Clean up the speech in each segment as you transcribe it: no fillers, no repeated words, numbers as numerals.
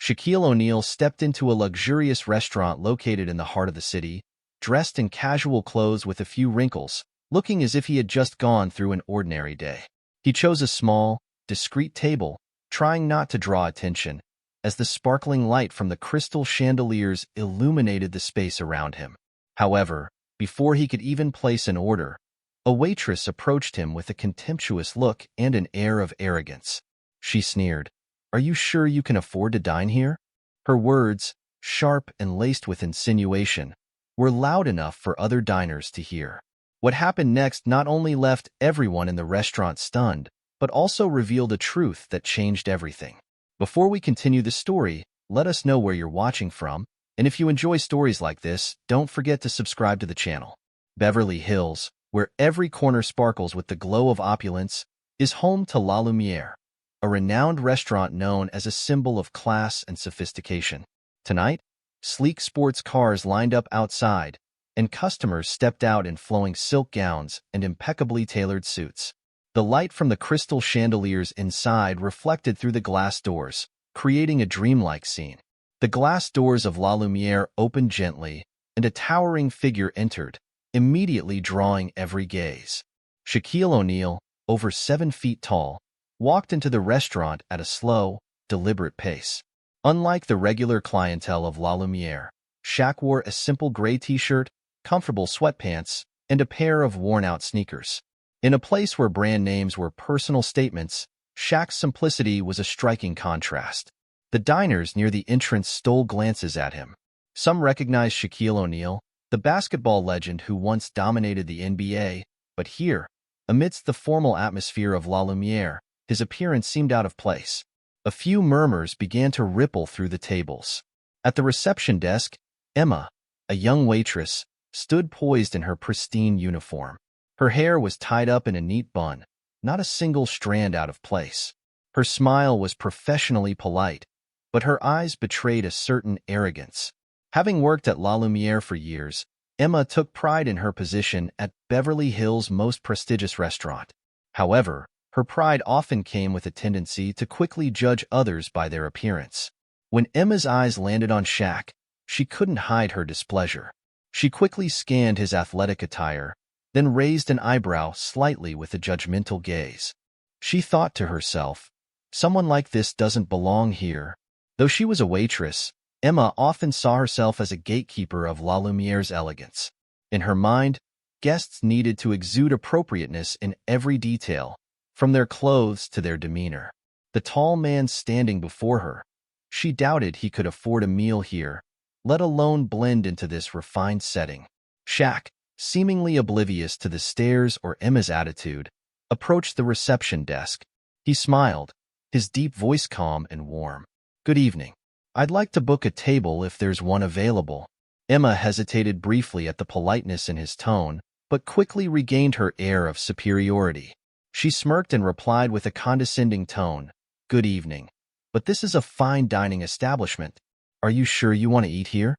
Shaquille O'Neal stepped into a luxurious restaurant located in the heart of the city, dressed in casual clothes with a few wrinkles, looking as if he had just gone through an ordinary day. He chose a small, discreet table, trying not to draw attention, as the sparkling light from the crystal chandeliers illuminated the space around him. However, before he could even place an order, a waitress approached him with a contemptuous look and an air of arrogance. She sneered, "Are you sure you can afford to dine here?" Her words, sharp and laced with insinuation, were loud enough for other diners to hear. What happened next not only left everyone in the restaurant stunned, but also revealed a truth that changed everything. Before we continue the story, let us know where you're watching from, and if you enjoy stories like this, don't forget to subscribe to the channel. Beverly Hills, where every corner sparkles with the glow of opulence, is home to La Lumiere, a renowned restaurant known as a symbol of class and sophistication. Tonight, sleek sports cars lined up outside, and customers stepped out in flowing silk gowns and impeccably tailored suits. The light from the crystal chandeliers inside reflected through the glass doors, creating a dreamlike scene. The glass doors of La Lumiere opened gently, and a towering figure entered, immediately drawing every gaze. Shaquille O'Neal, over 7 feet tall, walked into the restaurant at a slow, deliberate pace. Unlike the regular clientele of La Lumiere, Shaq wore a simple gray t-shirt, comfortable sweatpants, and a pair of worn-out sneakers. In a place where brand names were personal statements, Shaq's simplicity was a striking contrast. The diners near the entrance stole glances at him. Some recognized Shaquille O'Neal, the basketball legend who once dominated the NBA, but here, amidst the formal atmosphere of La Lumiere, his appearance seemed out of place. A few murmurs began to ripple through the tables. At the reception desk, Emma, a young waitress, stood poised in her pristine uniform. Her hair was tied up in a neat bun, not a single strand out of place. Her smile was professionally polite, but her eyes betrayed a certain arrogance. Having worked at La Lumiere for years, Emma took pride in her position at Beverly Hills' most prestigious restaurant. However, her pride often came with a tendency to quickly judge others by their appearance. When Emma's eyes landed on Shaq, she couldn't hide her displeasure. She quickly scanned his athletic attire, then raised an eyebrow slightly with a judgmental gaze. She thought to herself, "Someone like this doesn't belong here." Though she was a waitress, Emma often saw herself as a gatekeeper of La Lumiere's elegance. In her mind, guests needed to exude appropriateness in every detail, from their clothes to their demeanor. The tall man standing before her, she doubted he could afford a meal here, let alone blend into this refined setting. Shaq, seemingly oblivious to the stares or Emma's attitude, approached the reception desk. He smiled, his deep voice calm and warm. "Good evening. I'd like to book a table if there's one available." Emma hesitated briefly at the politeness in his tone, but quickly regained her air of superiority. She smirked and replied with a condescending tone, "Good evening. But this is a fine dining establishment. Are you sure you want to eat here?"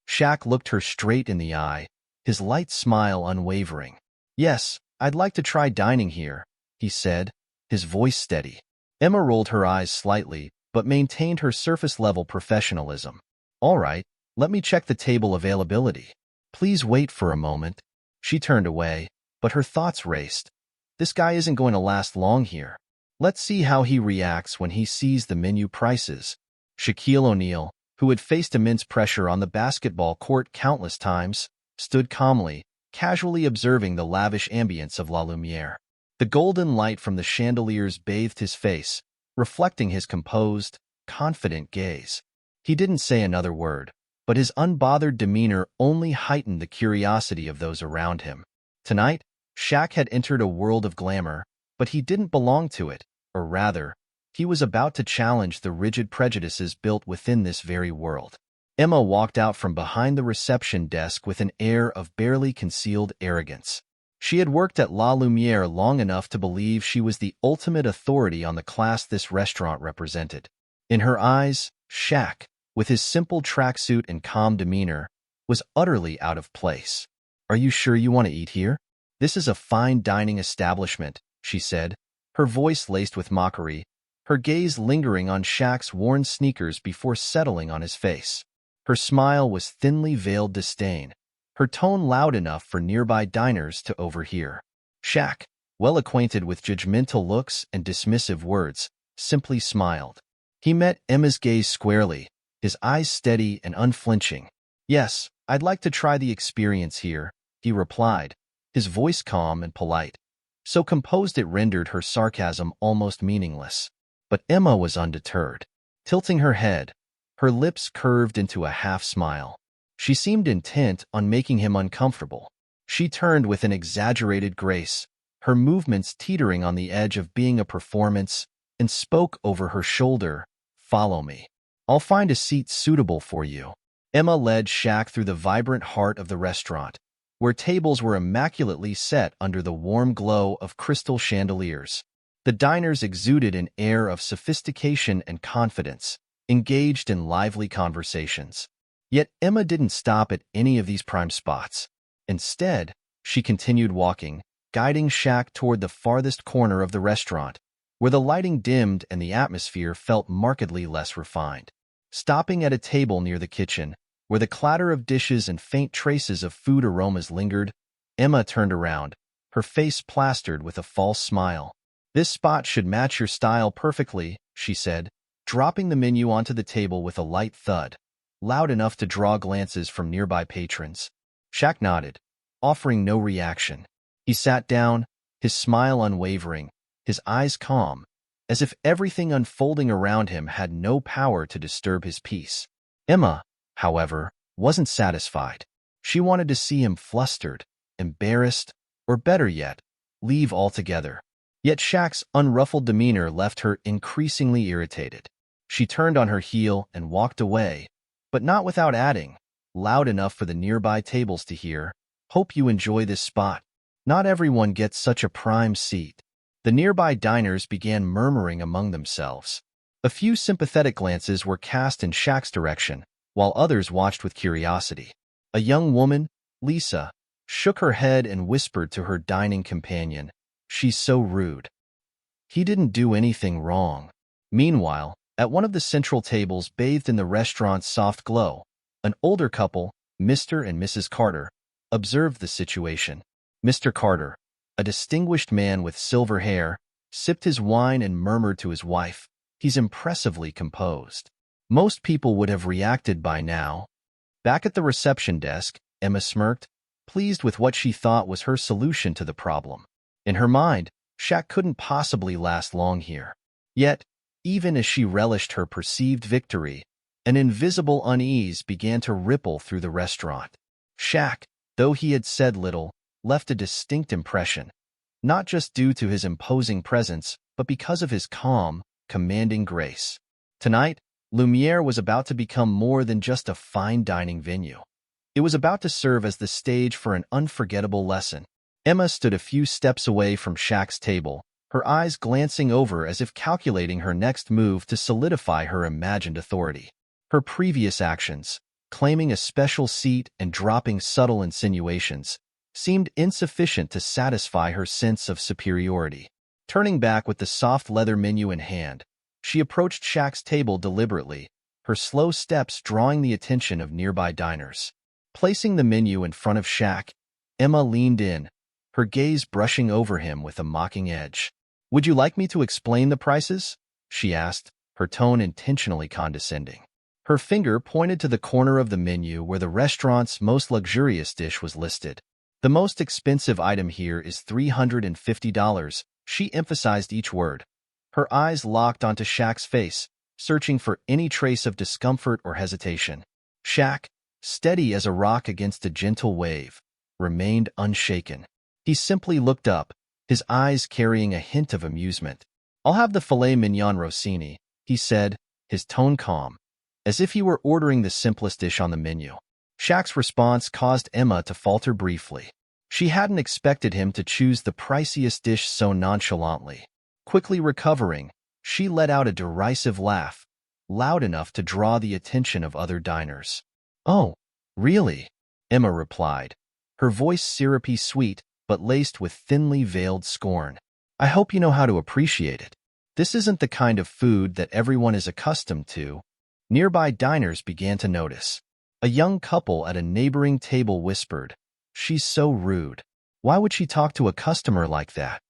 Shaq looked her straight in the eye, his light smile unwavering. "Yes, I'd like to try dining here," he said, his voice steady. Emma rolled her eyes slightly, but maintained her surface-level professionalism. "All right, let me check the table availability. Please wait for a moment." She turned away, but her thoughts raced. This guy isn't going to last long here. Let's see how he reacts when he sees the menu prices. Shaquille O'Neal, who had faced immense pressure on the basketball court countless times, stood calmly, casually observing the lavish ambience of La Lumiere. The golden light from the chandeliers bathed his face, reflecting his composed, confident gaze. He didn't say another word, but his unbothered demeanor only heightened the curiosity of those around him. Tonight, Shaq had entered a world of glamour, but he didn't belong to it, or rather, he was about to challenge the rigid prejudices built within this very world. Emma walked out from behind the reception desk with an air of barely concealed arrogance. She had worked at La Lumiere long enough to believe she was the ultimate authority on the class this restaurant represented. In her eyes, Shaq, with his simple tracksuit and calm demeanor, was utterly out of place. "Are you sure you want to eat here? This is a fine dining establishment," she said, her voice laced with mockery, her gaze lingering on Shaq's worn sneakers before settling on his face. Her smile was thinly veiled disdain, her tone loud enough for nearby diners to overhear. Shaq, well acquainted with judgmental looks and dismissive words, simply smiled. He met Emma's gaze squarely, his eyes steady and unflinching. "Yes, I'd like to try the experience here," he replied, his voice calm and polite, so composed it rendered her sarcasm almost meaningless. But Emma was undeterred. Tilting her head, her lips curved into a half-smile. She seemed intent on making him uncomfortable. She turned with an exaggerated grace, her movements teetering on the edge of being a performance, and spoke over her shoulder, "Follow me. I'll find a seat suitable for you." Emma led Shaq through the vibrant heart of the restaurant, where tables were immaculately set under the warm glow of crystal chandeliers. The diners exuded an air of sophistication and confidence, engaged in lively conversations. Yet Emma didn't stop at any of these prime spots. Instead, she continued walking, guiding Shaq toward the farthest corner of the restaurant, where the lighting dimmed and the atmosphere felt markedly less refined. Stopping at a table near the kitchen, where the clatter of dishes and faint traces of food aromas lingered, Emma turned around, her face plastered with a false smile. "This spot should match your style perfectly," she said, dropping the menu onto the table with a light thud, loud enough to draw glances from nearby patrons. Shaq nodded, offering no reaction. He sat down, his smile unwavering, his eyes calm, as if everything unfolding around him had no power to disturb his peace. Emma, however, wasn't satisfied. She wanted to see him flustered, embarrassed, or better yet, leave altogether. Yet Shaq's unruffled demeanor left her increasingly irritated. She turned on her heel and walked away, but not without adding, loud enough for the nearby tables to hear, "Hope you enjoy this spot. Not everyone gets such a prime seat." The nearby diners began murmuring among themselves. A few sympathetic glances were cast in Shaq's direction, while others watched with curiosity. A young woman, Lisa, shook her head and whispered to her dining companion, "She's so rude." He didn't do anything wrong. Meanwhile, at one of the central tables bathed in the restaurant's soft glow, an older couple, Mr. and Mrs. Carter, observed the situation. Mr. Carter, a distinguished man with silver hair, sipped his wine and murmured to his wife, "He's impressively composed." Most people would have reacted by now. Back at the reception desk, Emma smirked, pleased with what she thought was her solution to the problem. In her mind, Shaq couldn't possibly last long here. Yet, even as she relished her perceived victory, an invisible unease began to ripple through the restaurant. Shaq, though he had said little, left a distinct impression, not just due to his imposing presence, but because of his calm, commanding grace. Tonight, Lumiere was about to become more than just a fine dining venue. It was about to serve as the stage for an unforgettable lesson. Emma stood a few steps away from Shaq's table, her eyes glancing over as if calculating her next move to solidify her imagined authority. Her previous actions, claiming a special seat and dropping subtle insinuations, seemed insufficient to satisfy her sense of superiority. Turning back with the soft leather menu in hand, she approached Shaq's table deliberately, her slow steps drawing the attention of nearby diners. Placing the menu in front of Shaq, Emma leaned in, her gaze brushing over him with a mocking edge. "Would you like me to explain the prices?" she asked, her tone intentionally condescending. Her finger pointed to the corner of the menu where the restaurant's most luxurious dish was listed. "The most expensive item here is $350, she emphasized each word. Her eyes locked onto Shaq's face, searching for any trace of discomfort or hesitation. Shaq, steady as a rock against a gentle wave, remained unshaken. He simply looked up, his eyes carrying a hint of amusement. "I'll have the filet mignon rossini," he said, his tone calm, as if he were ordering the simplest dish on the menu. Shaq's response caused Emma to falter briefly. She hadn't expected him to choose the priciest dish so nonchalantly. Quickly recovering, she let out a derisive laugh, loud enough to draw the attention of other diners. "Oh, really?" Emma replied, her voice syrupy sweet but laced with thinly veiled scorn. "I hope you know how to appreciate it." This isn't the kind of food that everyone is accustomed to. Nearby diners began to notice. A young couple at a neighboring table whispered, "She's so rude. Why would she talk to a customer like that?"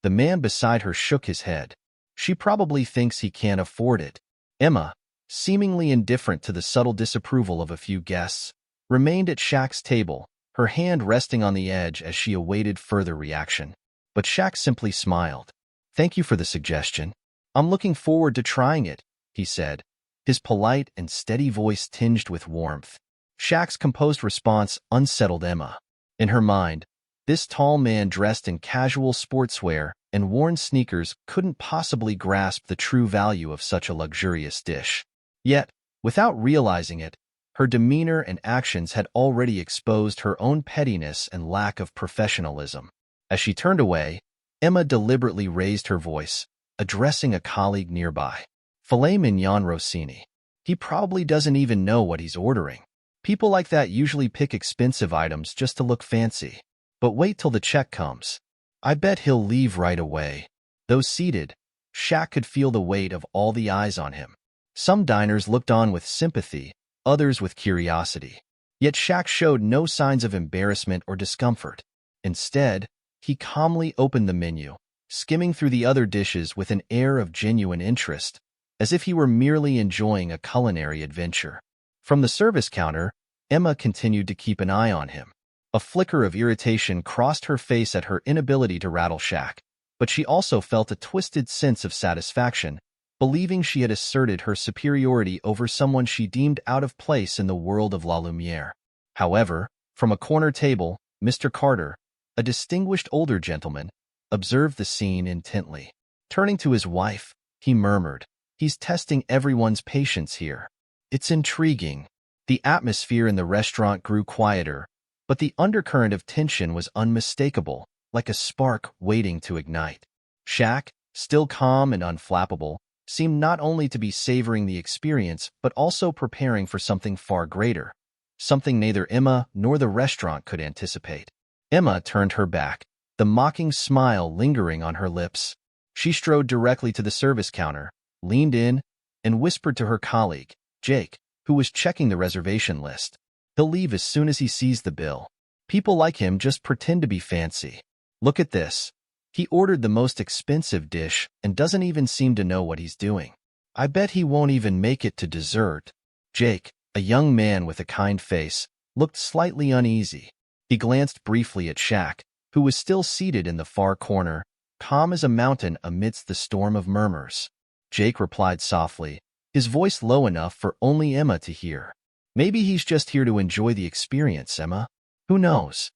The man beside her shook his head. "She probably thinks he can't afford it." Emma, seemingly indifferent to the subtle disapproval of a few guests, remained at Shaq's table, her hand resting on the edge as she awaited further reaction. But Shaq simply smiled. "Thank you for the suggestion. I'm looking forward to trying it," he said, his polite and steady voice tinged with warmth. Shaq's composed response unsettled Emma. In her mind, this tall man dressed in casual sportswear and worn sneakers couldn't possibly grasp the true value of such a luxurious dish. Yet, without realizing it, her demeanor and actions had already exposed her own pettiness and lack of professionalism. As she turned away, Emma deliberately raised her voice, addressing a colleague nearby. "Filet mignon Rossini. He probably doesn't even know what he's ordering. People like that usually pick expensive items just to look fancy. But wait till the check comes. I bet he'll leave right away." Though seated, Shaq could feel the weight of all the eyes on him. Some diners looked on with sympathy, others with curiosity. Yet Shaq showed no signs of embarrassment or discomfort. Instead, he calmly opened the menu, skimming through the other dishes with an air of genuine interest, as if he were merely enjoying a culinary adventure. From the service counter, Emma continued to keep an eye on him. A flicker of irritation crossed her face at her inability to rattle Shaq, but she also felt a twisted sense of satisfaction, believing she had asserted her superiority over someone she deemed out of place in the world of La Lumiere. However, from a corner table, Mr. Carter, a distinguished older gentleman, observed the scene intently. Turning to his wife, he murmured, "He's testing everyone's patience here." It's intriguing. The atmosphere in the restaurant grew quieter, but the undercurrent of tension was unmistakable, like a spark waiting to ignite. Shaq, still calm and unflappable, seemed not only to be savoring the experience but also preparing for something far greater, something neither Emma nor the restaurant could anticipate. Emma turned her back, the mocking smile lingering on her lips. She strode directly to the service counter, leaned in, and whispered to her colleague, Jake, who was checking the reservation list. "He'll leave as soon as he sees the bill. People like him just pretend to be fancy. Look at this. He ordered the most expensive dish and doesn't even seem to know what he's doing. I bet he won't even make it to dessert." Jake, a young man with a kind face, looked slightly uneasy. He glanced briefly at Shaq, who was still seated in the far corner, calm as a mountain amidst the storm of murmurs. Jake replied softly, his voice low enough for only Emma to hear. "Maybe he's just here to enjoy the experience, Emma. Who knows?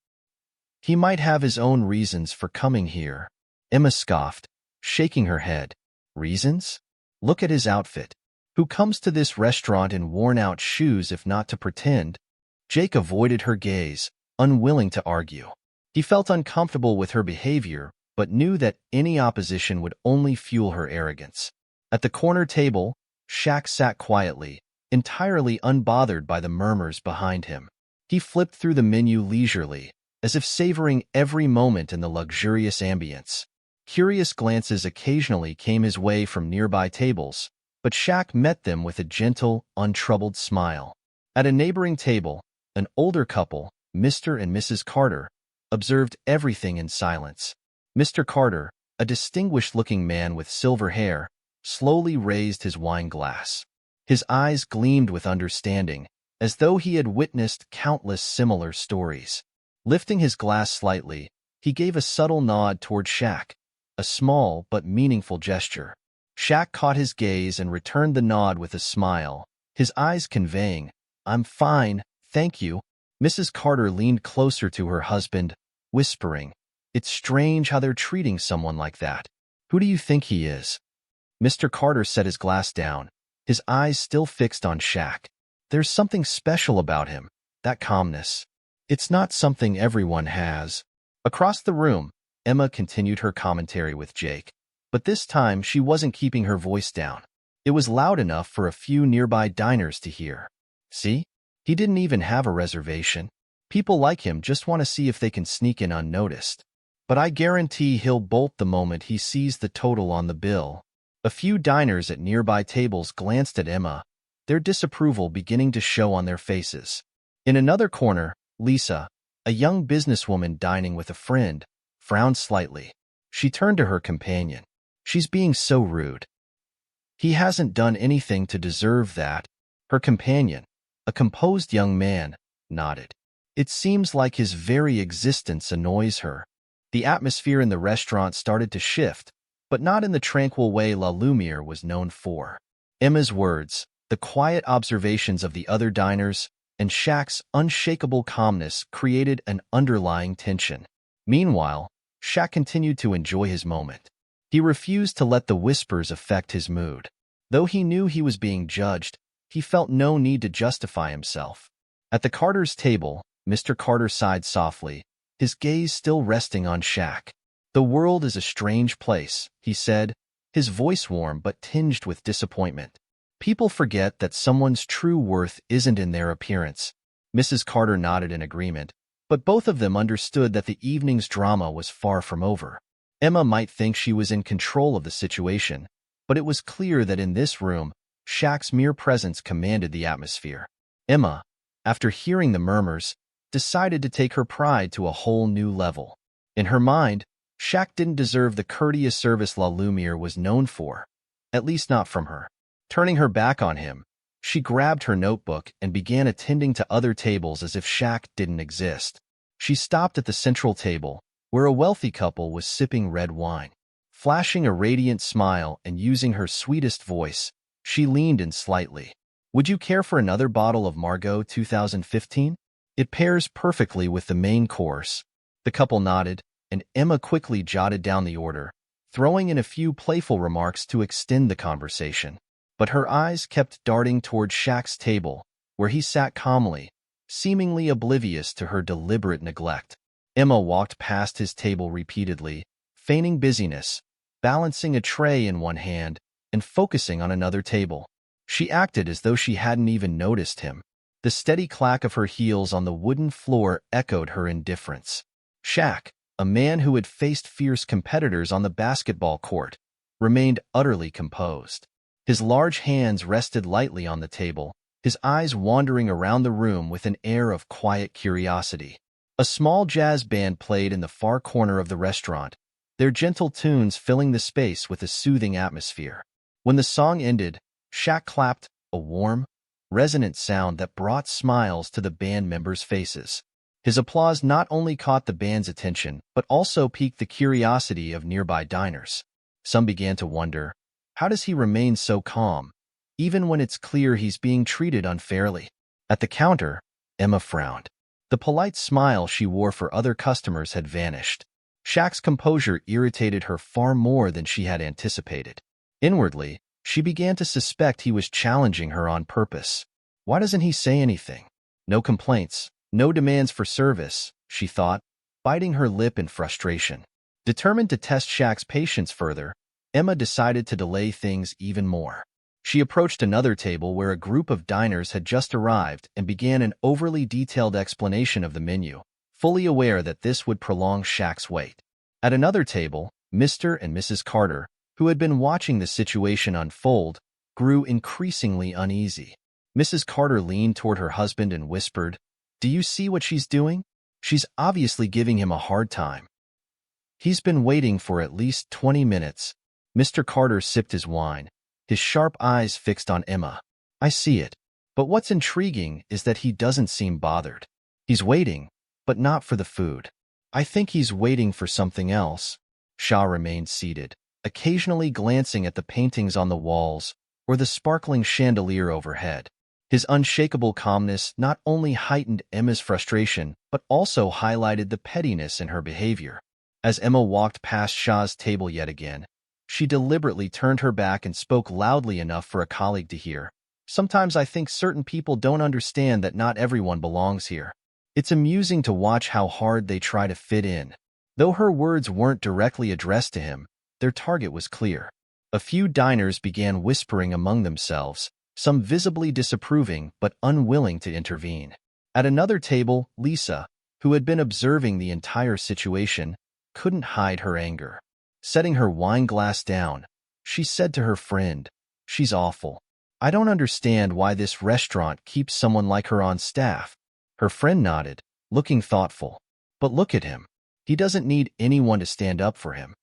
He might have his own reasons for coming here." Emma scoffed, shaking her head. "Reasons? Look at his outfit. Who comes to this restaurant in worn-out shoes if not to pretend?" Jake avoided her gaze, unwilling to argue. He felt uncomfortable with her behavior, but knew that any opposition would only fuel her arrogance. At the corner table, Shaq sat quietly, entirely unbothered by the murmurs behind him. He flipped through the menu leisurely, as if savoring every moment in the luxurious ambience. Curious glances occasionally came his way from nearby tables, but Shaq met them with a gentle, untroubled smile. At a neighboring table, an older couple, Mr. and Mrs. Carter, observed everything in silence. Mr. Carter, a distinguished-looking man with silver hair, slowly raised his wine glass. His eyes gleamed with understanding, as though he had witnessed countless similar stories. Lifting his glass slightly, he gave a subtle nod toward Shaq, a small but meaningful gesture. Shaq caught his gaze and returned the nod with a smile, his eyes conveying, "I'm fine, thank you." Mrs. Carter leaned closer to her husband, whispering, "It's strange how they're treating someone like that. Who do you think he is?" Mr. Carter set his glass down, his eyes still fixed on Shaq. "There's something special about him, that calmness. It's not something everyone has." Across the room, Emma continued her commentary with Jake, but this time she wasn't keeping her voice down. It was loud enough for a few nearby diners to hear. "See? He didn't even have a reservation. People like him just want to see if they can sneak in unnoticed. But I guarantee he'll bolt the moment he sees the total on the bill." A few diners at nearby tables glanced at Emma, their disapproval beginning to show on their faces. In another corner, Lisa, a young businesswoman dining with a friend, frowned slightly. She turned to her companion. "She's being so rude." "He hasn't done anything to deserve that." Her companion, a composed young man, nodded. "It seems like his very existence annoys her." The atmosphere in the restaurant started to shift, but not in the tranquil way La Lumiere was known for. Emma's words, the quiet observations of the other diners, and Shaq's unshakable calmness created an underlying tension. Meanwhile, Shaq continued to enjoy his moment. He refused to let the whispers affect his mood. Though he knew he was being judged, he felt no need to justify himself. At the Carter's table, Mr. Carter sighed softly, his gaze still resting on Shaq. "The world is a strange place," he said, his voice warm but tinged with disappointment. "People forget that someone's true worth isn't in their appearance." Mrs. Carter nodded in agreement, but both of them understood that the evening's drama was far from over. Emma might think she was in control of the situation, but it was clear that in this room, Shaq's mere presence commanded the atmosphere. Emma, after hearing the murmurs, decided to take her pride to a whole new level. In her mind, Shaq didn't deserve the courteous service La Lumiere was known for, at least not from her. Turning her back on him, she grabbed her notebook and began attending to other tables as if Shaq didn't exist. She stopped at the central table, where a wealthy couple was sipping red wine. Flashing a radiant smile and using her sweetest voice, she leaned in slightly. "Would you care for another bottle of Margaux 2015? It pairs perfectly with the main course." The couple nodded, and Emma quickly jotted down the order, throwing in a few playful remarks to extend the conversation. But her eyes kept darting toward Shaq's table, where he sat calmly, seemingly oblivious to her deliberate neglect. Emma walked past his table repeatedly, feigning busyness, balancing a tray in one hand and focusing on another table. She acted as though she hadn't even noticed him. The steady clack of her heels on the wooden floor echoed her indifference. Shaq, a man who had faced fierce competitors on the basketball court, remained utterly composed. His large hands rested lightly on the table, his eyes wandering around the room with an air of quiet curiosity. A small jazz band played in the far corner of the restaurant, their gentle tunes filling the space with a soothing atmosphere. When the song ended, Shaq clapped, a warm, resonant sound that brought smiles to the band members' faces. His applause not only caught the band's attention, but also piqued the curiosity of nearby diners. Some began to wonder, how does he remain so calm, even when it's clear he's being treated unfairly? At the counter, Emma frowned. The polite smile she wore for other customers had vanished. Shaq's composure irritated her far more than she had anticipated. Inwardly, she began to suspect he was challenging her on purpose. Why doesn't he say anything? No complaints, no demands for service, she thought, biting her lip in frustration. Determined to test Shaq's patience further, Emma decided to delay things even more. She approached another table where a group of diners had just arrived and began an overly detailed explanation of the menu, fully aware that this would prolong Shaq's wait. At another table, Mr. and Mrs. Carter, who had been watching the situation unfold, grew increasingly uneasy. Mrs. Carter leaned toward her husband and whispered, "Do you see what she's doing? She's obviously giving him a hard time. He's been waiting for at least 20 minutes. Mr. Carter sipped his wine, his sharp eyes fixed on Emma. "I see it. But what's intriguing is that he doesn't seem bothered. He's waiting, but not for the food. I think he's waiting for something else." Shah remained seated, occasionally glancing at the paintings on the walls or the sparkling chandelier overhead. His unshakable calmness not only heightened Emma's frustration, but also highlighted the pettiness in her behavior. As Emma walked past Shah's table yet again, she deliberately turned her back and spoke loudly enough for a colleague to hear. "Sometimes I think certain people don't understand that not everyone belongs here. It's amusing to watch how hard they try to fit in." Though her words weren't directly addressed to him, their target was clear. A few diners began whispering among themselves, some visibly disapproving but unwilling to intervene. At another table, Lisa, who had been observing the entire situation, couldn't hide her anger. Setting her wine glass down, She said to her friend, "She's awful. I don't understand why this restaurant keeps someone like her on staff." Her friend nodded, looking thoughtful. "But look at him. He doesn't need anyone to stand up for him.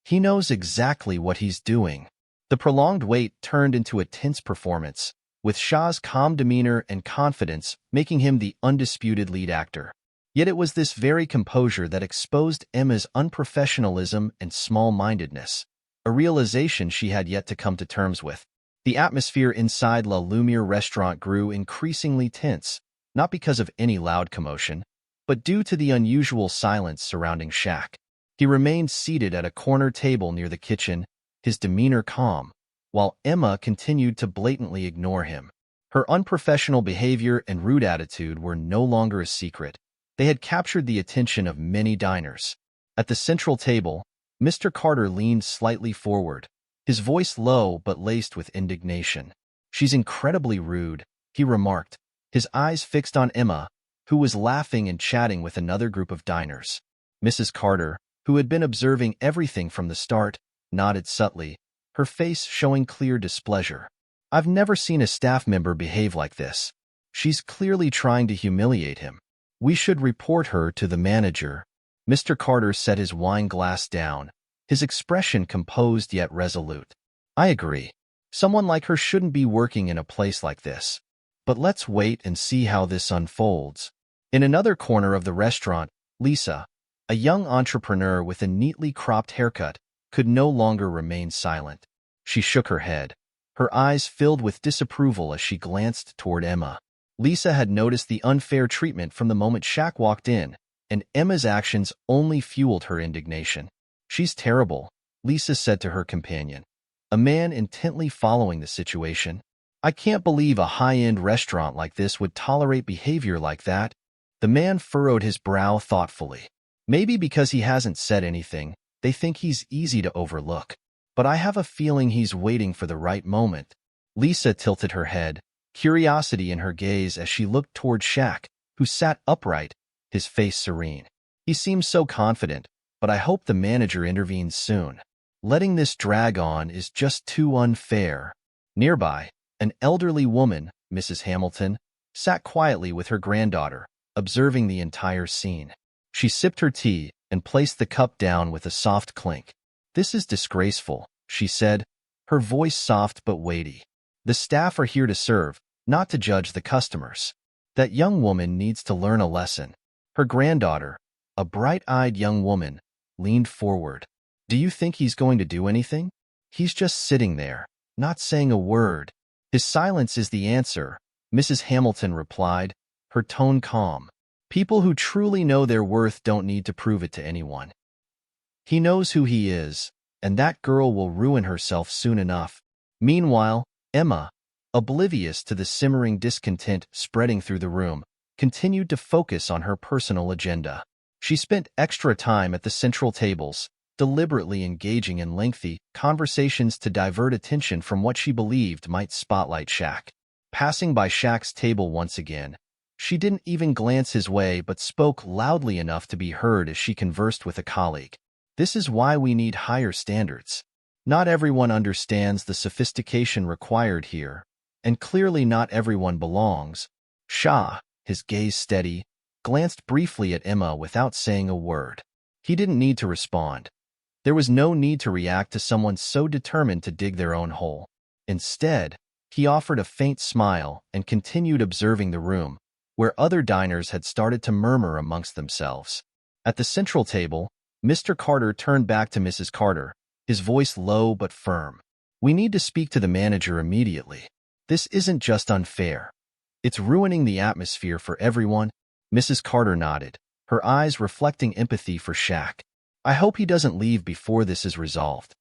He knows exactly what he's doing." The prolonged wait turned into a tense performance, with Shah's calm demeanor and confidence making him the undisputed lead actor. Yet it was this very composure that exposed Emma's unprofessionalism and small-mindedness, a realization she had yet to come to terms with. The atmosphere inside La Lumiere restaurant grew increasingly tense, not because of any loud commotion, but due to the unusual silence surrounding Shaq. He remained seated at a corner table near the kitchen, his demeanor calm, while Emma continued to blatantly ignore him. Her unprofessional behavior and rude attitude were no longer a secret. They had captured the attention of many diners. At the central table, Mr. Carter leaned slightly forward, his voice low but laced with indignation. "She's incredibly rude," he remarked, his eyes fixed on Emma, who was laughing and chatting with another group of diners. Mrs. Carter, who had been observing everything from the start, nodded subtly, her face showing clear displeasure. "I've never seen a staff member behave like this. She's clearly trying to humiliate him. We should report her to the manager." Mr. Carter set his wine glass down, his expression composed yet resolute. "I agree. Someone like her shouldn't be working in a place like this. But let's wait and see how this unfolds." In another corner of the restaurant, Lisa, a young entrepreneur with a neatly cropped haircut, could no longer remain silent. She shook her head, her eyes filled with disapproval as she glanced toward Emma. Lisa had noticed the unfair treatment from the moment Shaq walked in, and Emma's actions only fueled her indignation. "She's terrible," Lisa said to her companion, a man intently following the situation. "I can't believe a high-end restaurant like this would tolerate behavior like that." The man furrowed his brow thoughtfully. "Maybe because he hasn't said anything, they think he's easy to overlook. But I have a feeling he's waiting for the right moment." Lisa tilted her head, curiosity in her gaze as she looked toward Shaq, who sat upright, his face serene. "He seems so confident, but I hope the manager intervenes soon. Letting this drag on is just too unfair." Nearby, an elderly woman, Mrs. Hamilton, sat quietly with her granddaughter, observing the entire scene. She sipped her tea and placed the cup down with a soft clink. "This is disgraceful," she said, her voice soft but weighty. "The staff are here to serve, not to judge the customers. That young woman needs to learn a lesson." Her granddaughter, a bright-eyed young woman, leaned forward. "Do you think he's going to do anything? He's just sitting there, not saying a word." "His silence is the answer," Mrs. Hamilton replied, her tone calm. "People who truly know their worth don't need to prove it to anyone. He knows who he is, and that girl will ruin herself soon enough." Meanwhile, Emma, oblivious to the simmering discontent spreading through the room, continued to focus on her personal agenda. She spent extra time at the central tables, deliberately engaging in lengthy conversations to divert attention from what she believed might spotlight Shaq. Passing by Shaq's table once again, she didn't even glance his way but spoke loudly enough to be heard as she conversed with a colleague. "This is why we need higher standards. Not everyone understands the sophistication required here, and clearly not everyone belongs." Shah, his gaze steady, glanced briefly at Emma without saying a word. He didn't need to respond. There was no need to react to someone so determined to dig their own hole. Instead, he offered a faint smile and continued observing the room, where other diners had started to murmur amongst themselves. At the central table, Mr. Carter turned back to Mrs. Carter, his voice low but firm. "We need to speak to the manager immediately. This isn't just unfair. It's ruining the atmosphere for everyone." Mrs. Carter nodded, her eyes reflecting empathy for Shaq. "I hope he doesn't leave before this is resolved.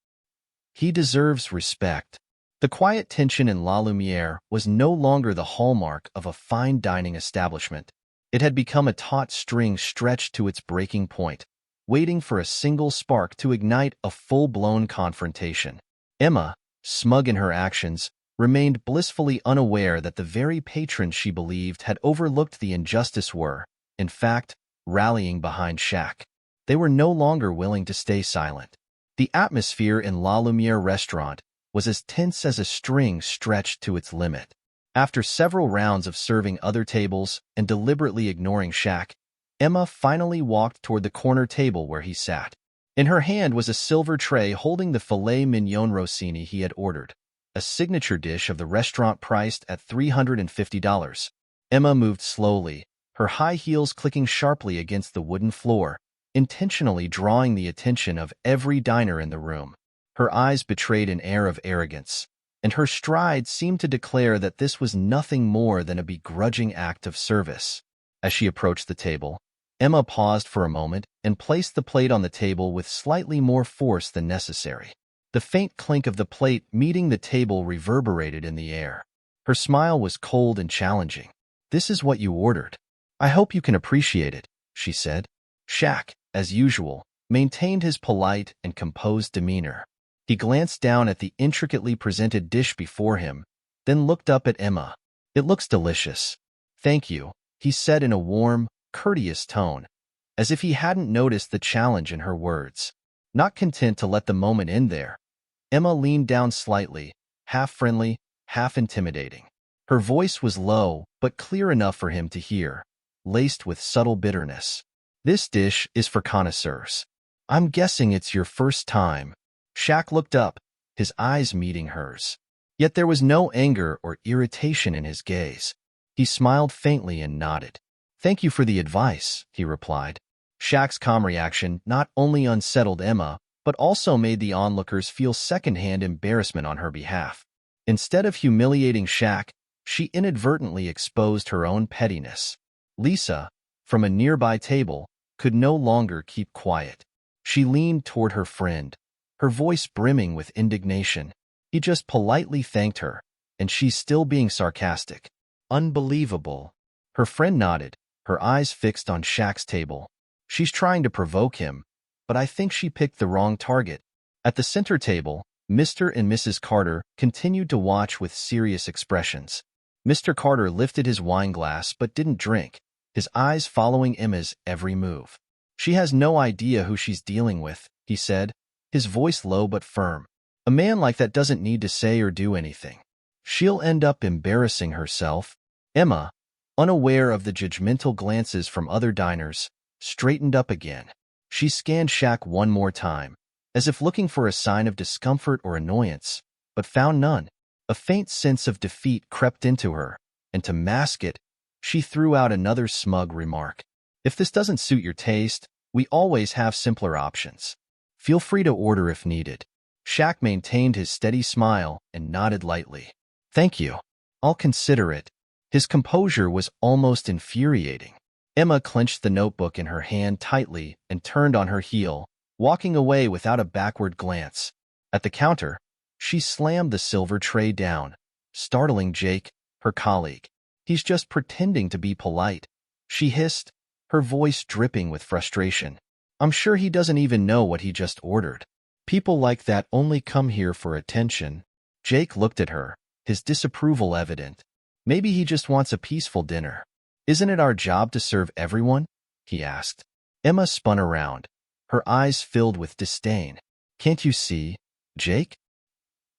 He deserves respect." The quiet tension in La Lumiere was no longer the hallmark of a fine dining establishment. It had become a taut string stretched to its breaking point, waiting for a single spark to ignite a full-blown confrontation. Emma, smug in her actions, remained blissfully unaware that the very patrons she believed had overlooked the injustice were, in fact, rallying behind Shaq. They were no longer willing to stay silent. The atmosphere in La Lumiere restaurant was as tense as a string stretched to its limit. After several rounds of serving other tables and deliberately ignoring Shaq, Emma finally walked toward the corner table where he sat. In her hand was a silver tray holding the filet mignon rossini he had ordered, a signature dish of the restaurant priced at $350. Emma moved slowly, her high heels clicking sharply against the wooden floor, intentionally drawing the attention of every diner in the room. Her eyes betrayed an air of arrogance, and her stride seemed to declare that this was nothing more than a begrudging act of service. As she approached the table, Emma paused for a moment and placed the plate on the table with slightly more force than necessary. The faint clink of the plate meeting the table reverberated in the air. Her smile was cold and challenging. "This is what you ordered. I hope you can appreciate it," she said. Shaq, as usual, maintained his polite and composed demeanor. He glanced down at the intricately presented dish before him, then looked up at Emma. "It looks delicious." "Thank you," he said in a warm, courteous tone, as if he hadn't noticed the challenge in her words. Not content to let the moment end there, Emma leaned down slightly, half friendly, half intimidating. Her voice was low, but clear enough for him to hear, laced with subtle bitterness. "This dish is for connoisseurs. I'm guessing it's your first time." Shaq looked up, his eyes meeting hers. Yet there was no anger or irritation in his gaze. He smiled faintly and nodded. "Thank you for the advice," he replied. Shaq's calm reaction not only unsettled Emma, but also made the onlookers feel secondhand embarrassment on her behalf. Instead of humiliating Shaq, she inadvertently exposed her own pettiness. Lisa, from a nearby table, could no longer keep quiet. She leaned toward her friend, her voice brimming with indignation. He just politely thanked her, and she's still being sarcastic. Unbelievable. Her friend nodded, her eyes fixed on Shaq's table. She's trying to provoke him, but I think she picked the wrong target. At the center table, Mr. and Mrs. Carter continued to watch with serious expressions. Mr. Carter lifted his wine glass but didn't drink, his eyes following Emma's every move. "She has no idea who she's dealing with," he said, his voice low but firm. "A man like that doesn't need to say or do anything. She'll end up embarrassing herself." Emma, unaware of the judgmental glances from other diners, straightened up again. She scanned Shaq one more time, as if looking for a sign of discomfort or annoyance, but found none. A faint sense of defeat crept into her, and to mask it, she threw out another smug remark. "If this doesn't suit your taste, we always have simpler options. Feel free to order if needed." Shaq maintained his steady smile and nodded lightly. "Thank you. I'll consider it." His composure was almost infuriating. Emma clenched the notebook in her hand tightly and turned on her heel, walking away without a backward glance. At the counter, she slammed the silver tray down, startling Jake, her colleague. "He's just pretending to be polite," she hissed, her voice dripping with frustration. "I'm sure he doesn't even know what he just ordered. People like that only come here for attention." Jake looked at her, his disapproval evident. "Maybe he just wants a peaceful dinner." "Isn't it our job to serve everyone?" he asked. Emma spun around, her eyes filled with disdain. "Can't you see, Jake?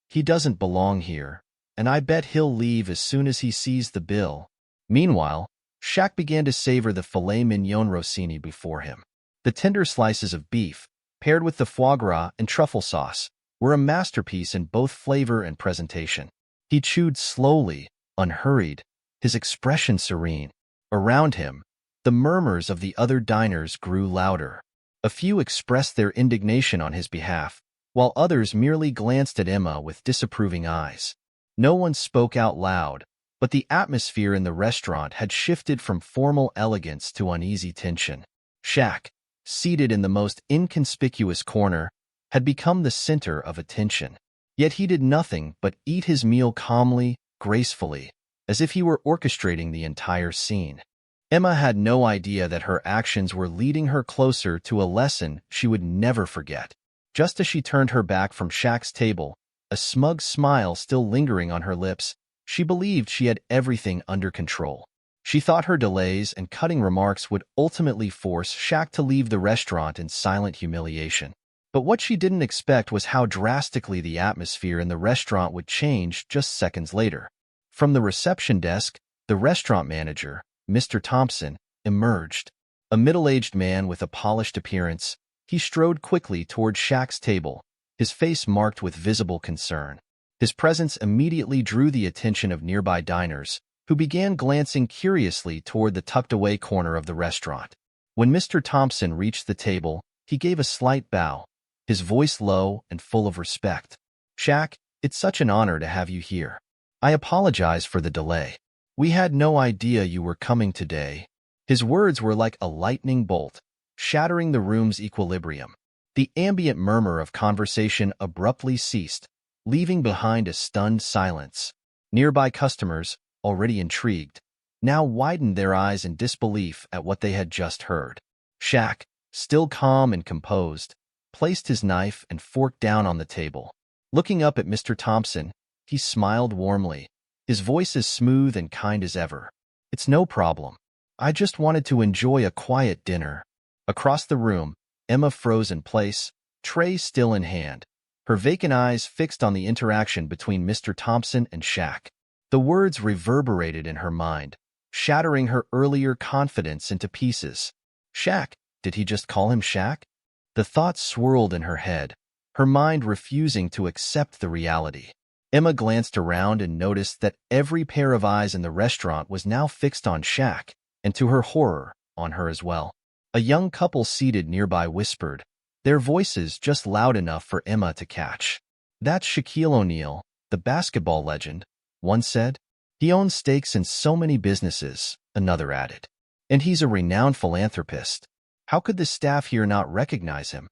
He doesn't belong here, and I bet he'll leave as soon as he sees the bill." Meanwhile, Shaq began to savor the filet mignon rossini before him. The tender slices of beef, paired with the foie gras and truffle sauce, were a masterpiece in both flavor and presentation. He chewed slowly, unhurried, his expression serene. Around him, the murmurs of the other diners grew louder. A few expressed their indignation on his behalf, while others merely glanced at Emma with disapproving eyes. No one spoke out loud, but the atmosphere in the restaurant had shifted from formal elegance to uneasy tension. Shaq, seated in the most inconspicuous corner, had become the center of attention. Yet he did nothing but eat his meal calmly, gracefully, as if he were orchestrating the entire scene. Emma had no idea that her actions were leading her closer to a lesson she would never forget. Just as she turned her back from Shaq's table, a smug smile still lingering on her lips, she believed she had everything under control. She thought her delays and cutting remarks would ultimately force Shaq to leave the restaurant in silent humiliation. But what she didn't expect was how drastically the atmosphere in the restaurant would change just seconds later. From the reception desk, the restaurant manager, Mr. Thompson, emerged. A middle-aged man with a polished appearance, he strode quickly toward Shaq's table, his face marked with visible concern. His presence immediately drew the attention of nearby diners, who began glancing curiously toward the tucked-away corner of the restaurant. When Mr. Thompson reached the table, he gave a slight bow, his voice low and full of respect. "Shaq, it's such an honor to have you here. I apologize for the delay. We had no idea you were coming today." His words were like a lightning bolt, shattering the room's equilibrium. The ambient murmur of conversation abruptly ceased, leaving behind a stunned silence. Nearby customers, already intrigued, now widened their eyes in disbelief at what they had just heard. Shaq, still calm and composed, placed his knife and fork down on the table. Looking up at Mr. Thompson, he smiled warmly, his voice as smooth and kind as ever. "It's no problem. I just wanted to enjoy a quiet dinner." Across the room, Emma froze in place, tray still in hand, her vacant eyes fixed on the interaction between Mr. Thompson and Shaq. The words reverberated in her mind, shattering her earlier confidence into pieces. Shaq? Did he just call him Shaq? The thought swirled in her head, her mind refusing to accept the reality. Emma glanced around and noticed that every pair of eyes in the restaurant was now fixed on Shaq, and to her horror, on her as well. A young couple seated nearby whispered, their voices just loud enough for Emma to catch. "That's Shaquille O'Neal, the basketball legend," one said. "He owns stakes in so many businesses," another added. "And he's a renowned philanthropist. How could the staff here not recognize him?"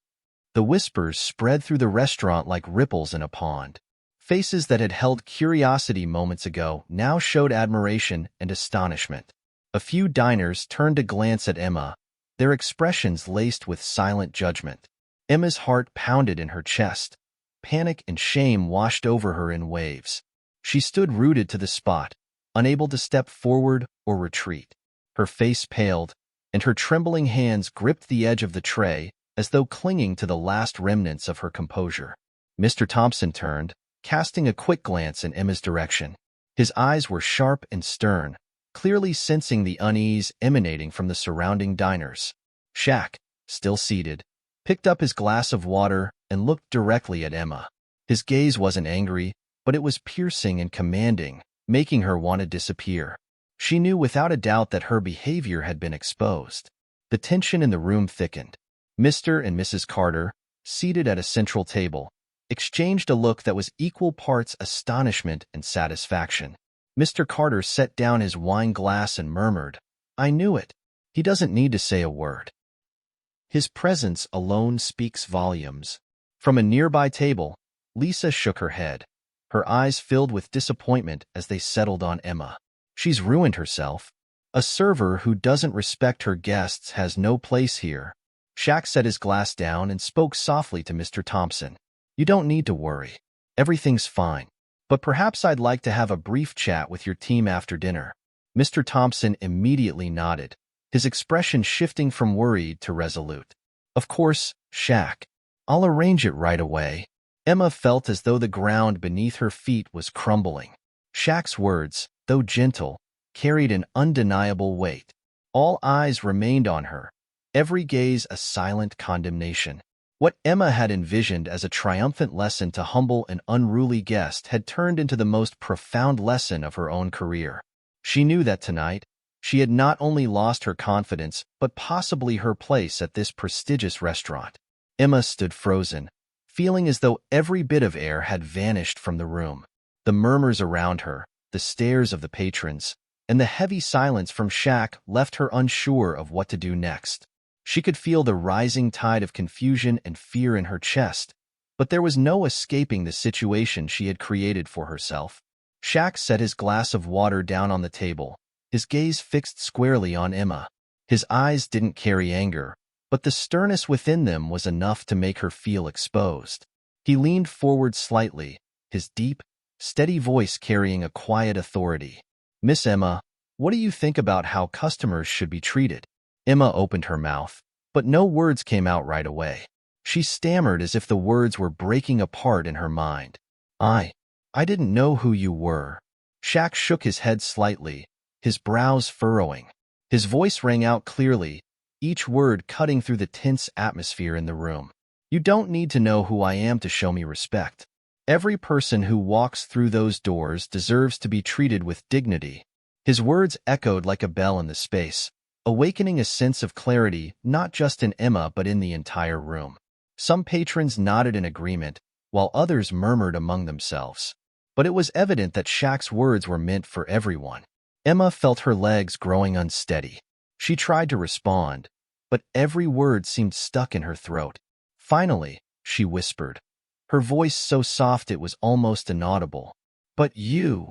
The whispers spread through the restaurant like ripples in a pond. Faces that had held curiosity moments ago now showed admiration and astonishment. A few diners turned to glance at Emma, their expressions laced with silent judgment. Emma's heart pounded in her chest. Panic and shame washed over her in waves. She stood rooted to the spot, unable to step forward or retreat. Her face paled, and her trembling hands gripped the edge of the tray as though clinging to the last remnants of her composure. Mr. Thompson turned, casting a quick glance in Emma's direction. His eyes were sharp and stern, clearly sensing the unease emanating from the surrounding diners. Shaq, still seated, picked up his glass of water and looked directly at Emma. His gaze wasn't angry, but it was piercing and commanding, making her want to disappear. She knew without a doubt that her behavior had been exposed. The tension in the room thickened. Mr. and Mrs. Carter, seated at a central table, exchanged a look that was equal parts astonishment and satisfaction. Mr. Carter set down his wine glass and murmured, "I knew it. He doesn't need to say a word." His presence alone speaks volumes. From a nearby table, Lisa shook her head, her eyes filled with disappointment as they settled on Emma. "She's ruined herself. A server who doesn't respect her guests has no place here." Shaq set his glass down and spoke softly to Mr. Thompson. "You don't need to worry. Everything's fine. But perhaps I'd like to have a brief chat with your team after dinner." Mr. Thompson immediately nodded, his expression shifting from worried to resolute. "Of course, Shaq. I'll arrange it right away." Emma felt as though the ground beneath her feet was crumbling. Shaq's words, though gentle, carried an undeniable weight. All eyes remained on her, every gaze a silent condemnation. What Emma had envisioned as a triumphant lesson to humble and unruly guest had turned into the most profound lesson of her own career. She knew that tonight, she had not only lost her confidence, but possibly her place at this prestigious restaurant. Emma stood frozen, feeling as though every bit of air had vanished from the room. The murmurs around her, the stares of the patrons, and the heavy silence from Shaq left her unsure of what to do next. She could feel the rising tide of confusion and fear in her chest, but there was no escaping the situation she had created for herself. Shaq set his glass of water down on the table, his gaze fixed squarely on Emma. His eyes didn't carry anger, but the sternness within them was enough to make her feel exposed. He leaned forward slightly, his deep, steady voice carrying a quiet authority. "Miss Emma, what do you think about how customers should be treated?" Emma opened her mouth, but no words came out right away. She stammered as if the words were breaking apart in her mind. I didn't know who you were. Shaq shook his head slightly, his brows furrowing. His voice rang out clearly, each word cutting through the tense atmosphere in the room. You don't need to know who I am to show me respect. Every person who walks through those doors deserves to be treated with dignity. His words echoed like a bell in the space, awakening a sense of clarity not just in Emma but in the entire room. Some patrons nodded in agreement, while others murmured among themselves. But it was evident that Shaq's words were meant for everyone. Emma felt her legs growing unsteady. She tried to respond, but every word seemed stuck in her throat. Finally, she whispered, her voice so soft it was almost inaudible. But you're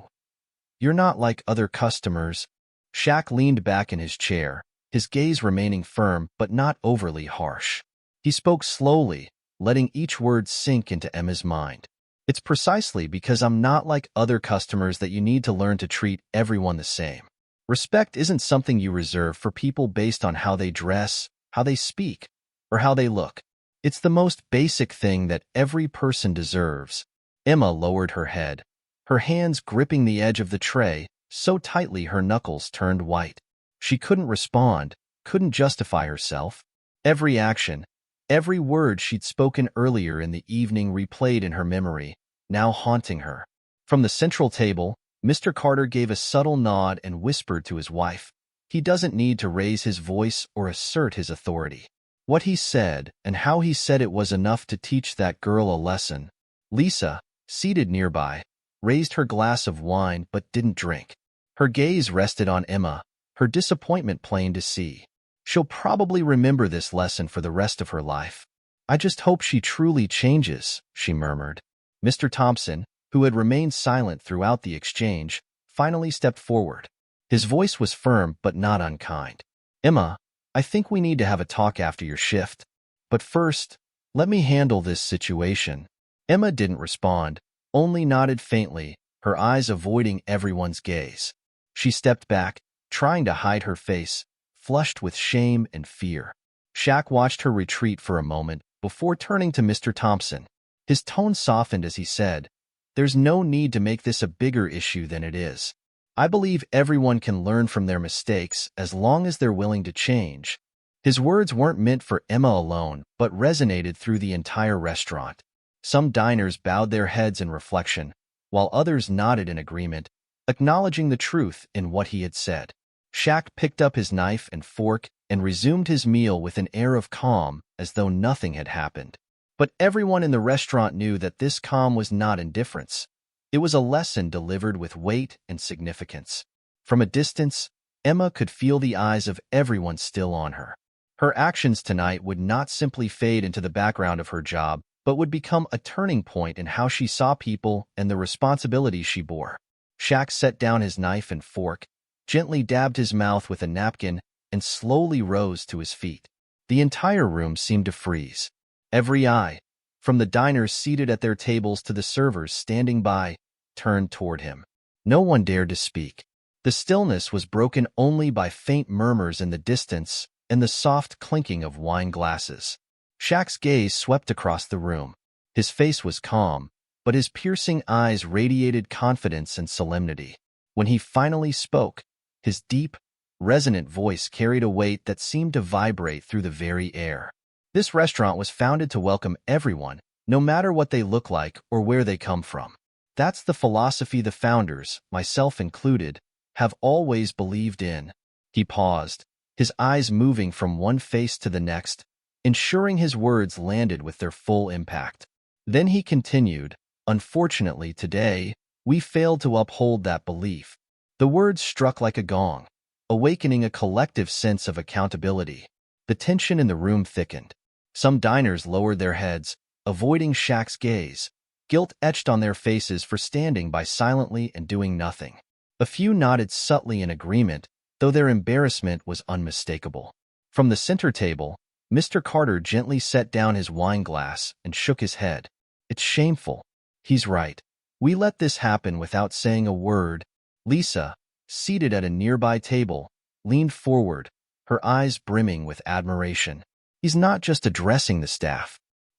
not like other customers. Shaq leaned back in his chair, his gaze remaining firm but not overly harsh. He spoke slowly, letting each word sink into Emma's mind. It's precisely because I'm not like other customers that you need to learn to treat everyone the same. Respect isn't something you reserve for people based on how they dress, how they speak, or how they look. It's the most basic thing that every person deserves. Emma lowered her head, her hands gripping the edge of the tray so tightly her knuckles turned white. She couldn't respond, couldn't justify herself. Every action, every word she'd spoken earlier in the evening replayed in her memory, now haunting her. From the central table, Mr. Carter gave a subtle nod and whispered to his wife. He doesn't need to raise his voice or assert his authority. What he said and how he said it was enough to teach that girl a lesson. Lisa, seated nearby, raised her glass of wine but didn't drink. Her gaze rested on Emma, her disappointment plain to see. She'll probably remember this lesson for the rest of her life. I just hope she truly changes, she murmured. Mr. Thompson, who had remained silent throughout the exchange, finally stepped forward. His voice was firm but not unkind. Emma, I think we need to have a talk after your shift. But first, let me handle this situation. Emma didn't respond, only nodded faintly, her eyes avoiding everyone's gaze. She stepped back, trying to hide her face, flushed with shame and fear. Shaq watched her retreat for a moment before turning to Mr. Thompson. His tone softened as he said, "There's no need to make this a bigger issue than it is. I believe everyone can learn from their mistakes as long as they're willing to change." His words weren't meant for Emma alone, but resonated through the entire restaurant. Some diners bowed their heads in reflection, while others nodded in agreement, acknowledging the truth in what he had said. Shaq picked up his knife and fork and resumed his meal with an air of calm, as though nothing had happened. But everyone in the restaurant knew that this calm was not indifference. It was a lesson delivered with weight and significance. From a distance, Emma could feel the eyes of everyone still on her. Her actions tonight would not simply fade into the background of her job, but would become a turning point in how she saw people and the responsibilities she bore. Shaq set down his knife and fork, gently dabbed his mouth with a napkin, and slowly rose to his feet. The entire room seemed to freeze. Every eye, from the diners seated at their tables to the servers standing by, turned toward him. No one dared to speak. The stillness was broken only by faint murmurs in the distance and the soft clinking of wine glasses. Shaq's gaze swept across the room. His face was calm, but his piercing eyes radiated confidence and solemnity. When he finally spoke, his deep, resonant voice carried a weight that seemed to vibrate through the very air. This restaurant was founded to welcome everyone, no matter what they look like or where they come from. That's the philosophy the founders, myself included, have always believed in. He paused, his eyes moving from one face to the next, ensuring his words landed with their full impact. Then he continued, "Unfortunately today, we failed to uphold that belief." The words struck like a gong, awakening a collective sense of accountability. The tension in the room thickened. Some diners lowered their heads, avoiding Shaq's gaze, guilt etched on their faces for standing by silently and doing nothing. A few nodded subtly in agreement, though their embarrassment was unmistakable. From the center table, Mr. Carter gently set down his wine glass and shook his head. "It's shameful. He's right. We let this happen without saying a word." Lisa, seated at a nearby table, leaned forward, her eyes brimming with admiration. "He's not just addressing the staff.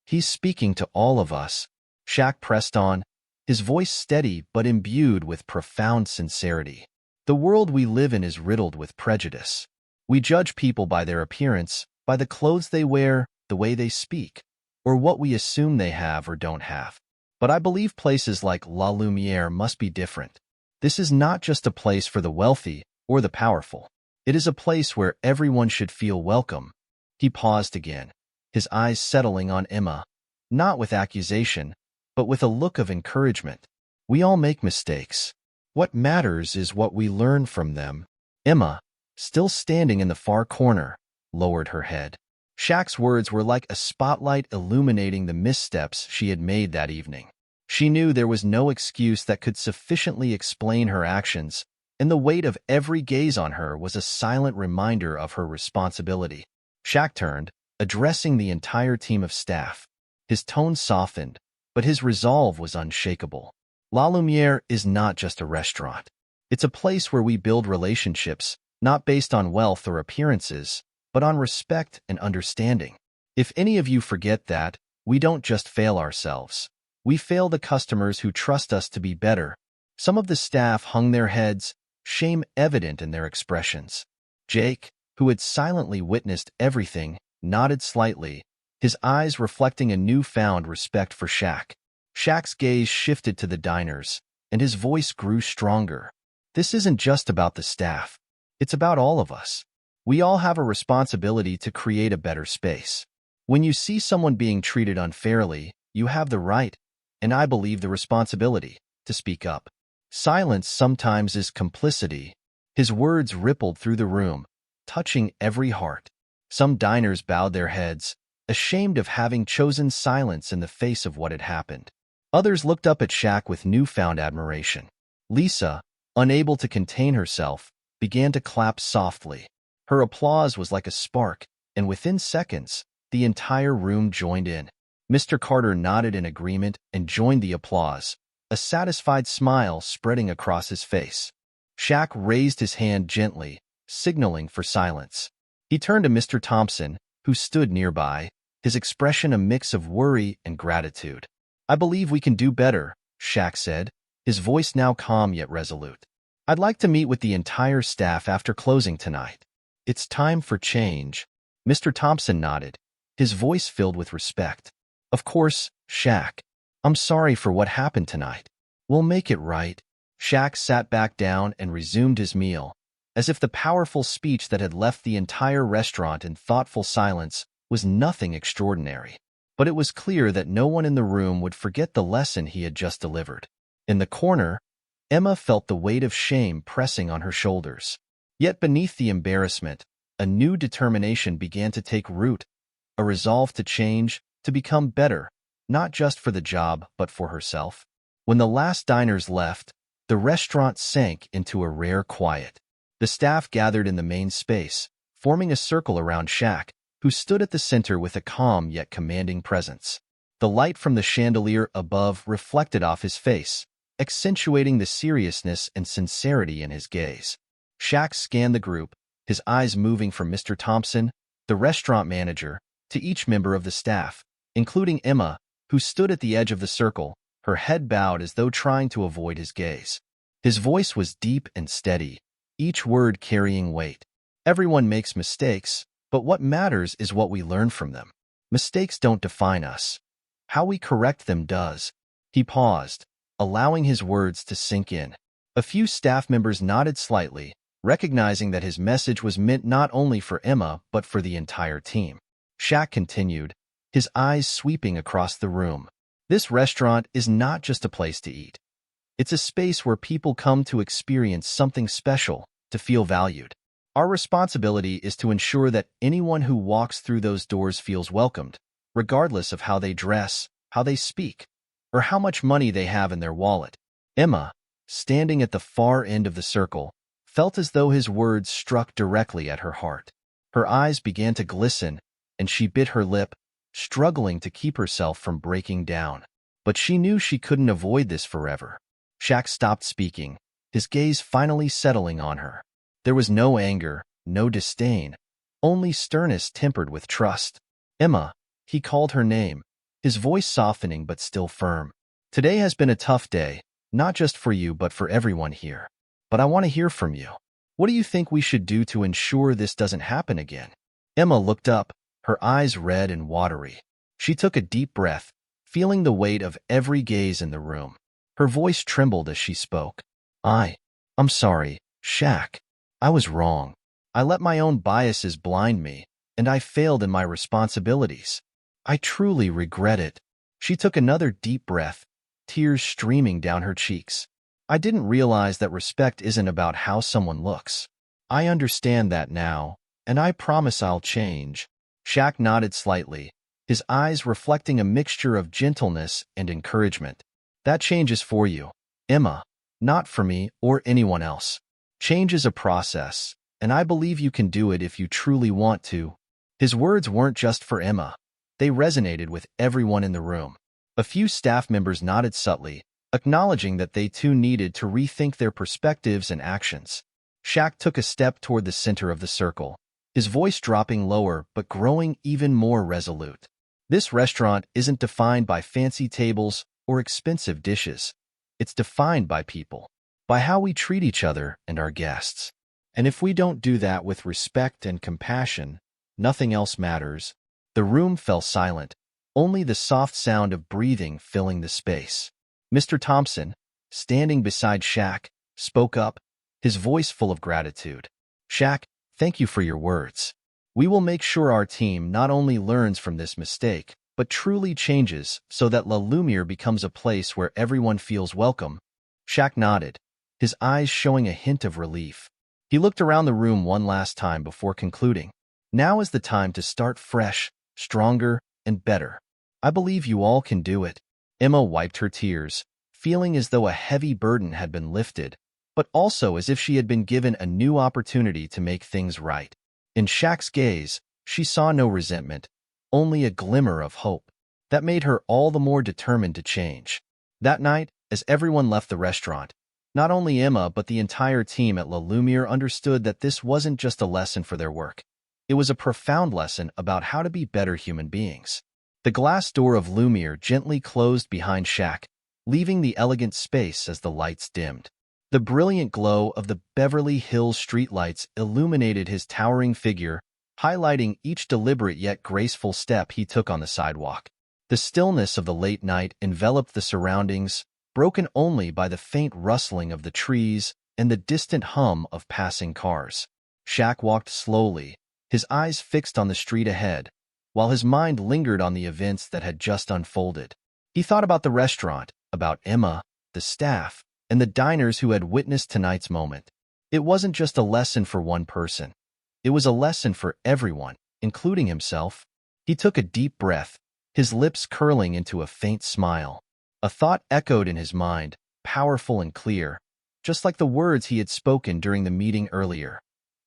He's speaking to all of us. Shaq pressed on, his voice steady but imbued with profound sincerity. The world we live in is riddled with prejudice. We judge people by their appearance, by the clothes they wear, the way they speak, or what we assume they have or don't have. But I believe places like La Lumiere must be different. This is not just a place for the wealthy or the powerful. It is a place where everyone should feel welcome. He paused again, his eyes settling on Emma, not with accusation, but with a look of encouragement. We all make mistakes. What matters is what we learn from them. Emma, still standing in the far corner, lowered her head. Shaq's words were like a spotlight illuminating the missteps she had made that evening. She knew there was no excuse that could sufficiently explain her actions, and the weight of every gaze on her was a silent reminder of her responsibility. Shaq turned, addressing the entire team of staff. His tone softened, but his resolve was unshakable. La Lumiere is not just a restaurant. It's a place where we build relationships, not based on wealth or appearances, but on respect and understanding. If any of you forget that, we don't just fail ourselves. We fail the customers who trust us to be better. Some of the staff hung their heads, shame evident in their expressions. Jake, who had silently witnessed everything, nodded slightly, his eyes reflecting a newfound respect for Shaq. Shaq's gaze shifted to the diners, and his voice grew stronger. This isn't just about the staff. It's about all of us. We all have a responsibility to create a better space. When you see someone being treated unfairly, you have the right, and I believe the responsibility, to speak up. Silence sometimes is complicity. His words rippled through the room, touching every heart. Some diners bowed their heads, ashamed of having chosen silence in the face of what had happened. Others looked up at Shaq with newfound admiration. Lisa, unable to contain herself, began to clap softly. Her applause was like a spark, and within seconds, the entire room joined in. Mr. Carter nodded in agreement and joined the applause, a satisfied smile spreading across his face. Shaq raised his hand gently, signaling for silence. He turned to Mr. Thompson, who stood nearby, his expression a mix of worry and gratitude. "I believe we can do better," Shaq said, his voice now calm yet resolute. "I'd like to meet with the entire staff after closing tonight. It's time for change." Mr. Thompson nodded, his voice filled with respect. "Of course, Shaq. I'm sorry for what happened tonight. We'll make it right." Shaq sat back down and resumed his meal, as if the powerful speech that had left the entire restaurant in thoughtful silence was nothing extraordinary. But it was clear that no one in the room would forget the lesson he had just delivered. In the corner, Emma felt the weight of shame pressing on her shoulders. Yet beneath the embarrassment, a new determination began to take root, a resolve to change, to become better, not just for the job, but for herself. When the last diners left, the restaurant sank into a rare quiet. The staff gathered in the main space, forming a circle around Shaq, who stood at the center with a calm yet commanding presence. The light from the chandelier above reflected off his face, accentuating the seriousness and sincerity in his gaze. Shaq scanned the group, his eyes moving from Mr. Thompson, the restaurant manager, to each member of the staff, including Emma, who stood at the edge of the circle, her head bowed as though trying to avoid his gaze. His voice was deep and steady, each word carrying weight. "Everyone makes mistakes, but what matters is what we learn from them. Mistakes don't define us. How we correct them does." He paused, allowing his words to sink in. A few staff members nodded slightly, recognizing that his message was meant not only for Emma but for the entire team. Shaq continued, his eyes sweeping across the room. "This restaurant is not just a place to eat. It's a space where people come to experience something special, to feel valued. Our responsibility is to ensure that anyone who walks through those doors feels welcomed, regardless of how they dress, how they speak, or how much money they have in their wallet." Emma, standing at the far end of the circle, felt as though his words struck directly at her heart. Her eyes began to glisten, and she bit her lip, struggling to keep herself from breaking down. But she knew she couldn't avoid this forever. Shaq stopped speaking, his gaze finally settling on her. There was no anger, no disdain, only sternness tempered with trust. "Emma," he called her name, his voice softening but still firm. Today has been a tough day, not just for you but for everyone here. But I want to hear from you. What do you think we should do to ensure this doesn't happen again? Emma looked up, her eyes red and watery. She took a deep breath, feeling the weight of every gaze in the room. Her voice trembled as she spoke. I'm sorry, Shaq. I was wrong. I let my own biases blind me, and I failed in my responsibilities. I truly regret it. She took another deep breath, tears streaming down her cheeks. I didn't realize that respect isn't about how someone looks. I understand that now, and I promise I'll change. Shaq nodded slightly, his eyes reflecting a mixture of gentleness and encouragement. That change is for you, Emma, not for me or anyone else. Change is a process, and I believe you can do it if you truly want to. His words weren't just for Emma. They resonated with everyone in the room. A few staff members nodded subtly, acknowledging that they too needed to rethink their perspectives and actions. Shaq took a step toward the center of the circle, his voice dropping lower but growing even more resolute. This restaurant isn't defined by fancy tables or expensive dishes. It's defined by people, by how we treat each other and our guests. And if we don't do that with respect and compassion, nothing else matters. The room fell silent, only the soft sound of breathing filling the space. Mr. Thompson, standing beside Shaq, spoke up, his voice full of gratitude. Shaq, thank you for your words. We will make sure our team not only learns from this mistake, but truly changes so that La Lumiere becomes a place where everyone feels welcome. Shaq nodded, his eyes showing a hint of relief. He looked around the room one last time before concluding. Now is the time to start fresh, stronger, and better. I believe you all can do it. Emma wiped her tears, feeling as though a heavy burden had been lifted, but also as if she had been given a new opportunity to make things right. In Shaq's gaze, she saw no resentment, only a glimmer of hope. That made her all the more determined to change. That night, as everyone left the restaurant, not only Emma but the entire team at La Lumiere understood that this wasn't just a lesson for their work. It was a profound lesson about how to be better human beings. The glass door of Lumiere gently closed behind Shaq, leaving the elegant space as the lights dimmed. The brilliant glow of the Beverly Hills streetlights illuminated his towering figure, highlighting each deliberate yet graceful step he took on the sidewalk. The stillness of the late night enveloped the surroundings, broken only by the faint rustling of the trees and the distant hum of passing cars. Shaq walked slowly, his eyes fixed on the street ahead, while his mind lingered on the events that had just unfolded. He thought about the restaurant, about Emma, the staff, and the diners who had witnessed tonight's moment. It wasn't just a lesson for one person. It was a lesson for everyone, including himself. He took a deep breath, his lips curling into a faint smile. A thought echoed in his mind, powerful and clear, just like the words he had spoken during the meeting earlier.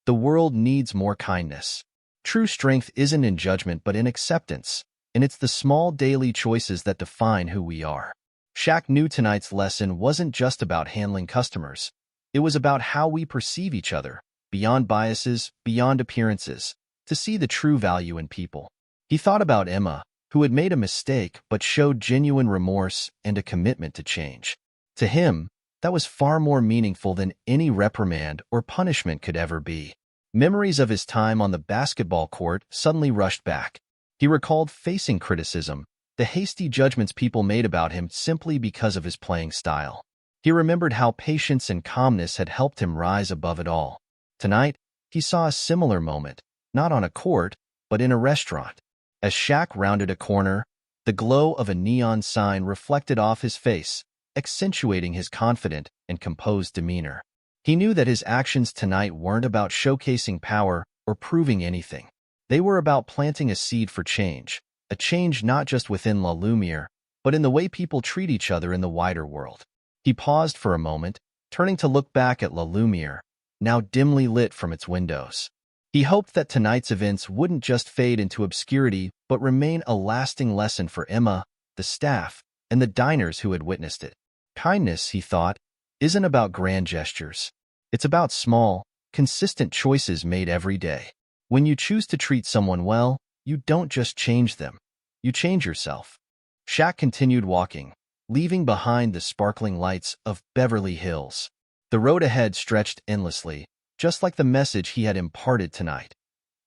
The world needs more kindness. True strength isn't in judgment but in acceptance, and it's the small daily choices that define who we are. Shaq knew tonight's lesson wasn't just about handling customers. It was about how we perceive each other, beyond biases, beyond appearances, to see the true value in people. He thought about Emma, who had made a mistake but showed genuine remorse and a commitment to change. To him, that was far more meaningful than any reprimand or punishment could ever be. Memories of his time on the basketball court suddenly rushed back. He recalled facing criticism, the hasty judgments people made about him simply because of his playing style. He remembered how patience and calmness had helped him rise above it all. Tonight, he saw a similar moment, not on a court, but in a restaurant. As Shaq rounded a corner, the glow of a neon sign reflected off his face, accentuating his confident and composed demeanor. He knew that his actions tonight weren't about showcasing power or proving anything. They were about planting a seed for change, a change not just within La Lumiere, but in the way people treat each other in the wider world. He paused for a moment, turning to look back at La Lumiere, now dimly lit from its windows. He hoped that tonight's events wouldn't just fade into obscurity, but remain a lasting lesson for Emma, the staff, and the diners who had witnessed it. Kindness, he thought, isn't about grand gestures. It's about small, consistent choices made every day. When you choose to treat someone well, you don't just change them. You change yourself. Shaq continued walking, leaving behind the sparkling lights of Beverly Hills. The road ahead stretched endlessly, just like the message he had imparted tonight.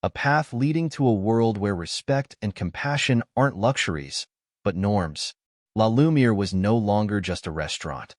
A path leading to a world where respect and compassion aren't luxuries, but norms. La Lumiere was no longer just a restaurant.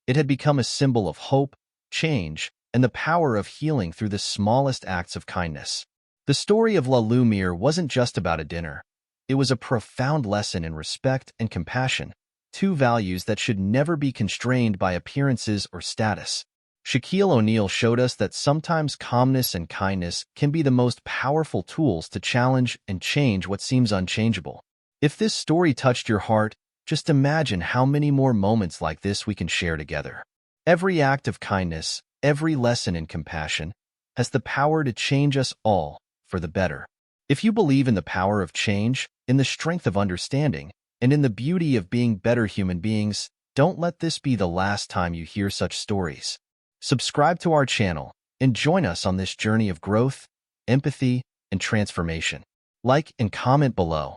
It had become a symbol of hope, change, and the power of healing through the smallest acts of kindness. The story of La Lumiere wasn't just about a dinner. It was a profound lesson in respect and compassion, two values that should never be constrained by appearances or status. Shaquille O'Neal showed us that sometimes calmness and kindness can be the most powerful tools to challenge and change what seems unchangeable. If this story touched your heart, just imagine how many more moments like this we can share together. Every act of kindness, every lesson in compassion, has the power to change us all for the better. If you believe in the power of change, in the strength of understanding, and in the beauty of being better human beings, don't let this be the last time you hear such stories. Subscribe to our channel and join us on this journey of growth, empathy, and transformation. Like and comment below.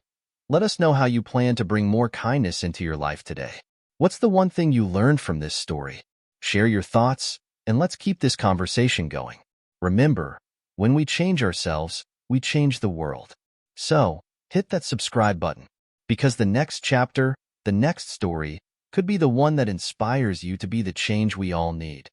Let us know how you plan to bring more kindness into your life today. What's the one thing you learned from this story? Share your thoughts, and let's keep this conversation going. Remember, when we change ourselves, we change the world. So, hit that subscribe button, because the next chapter, the next story, could be the one that inspires you to be the change we all need.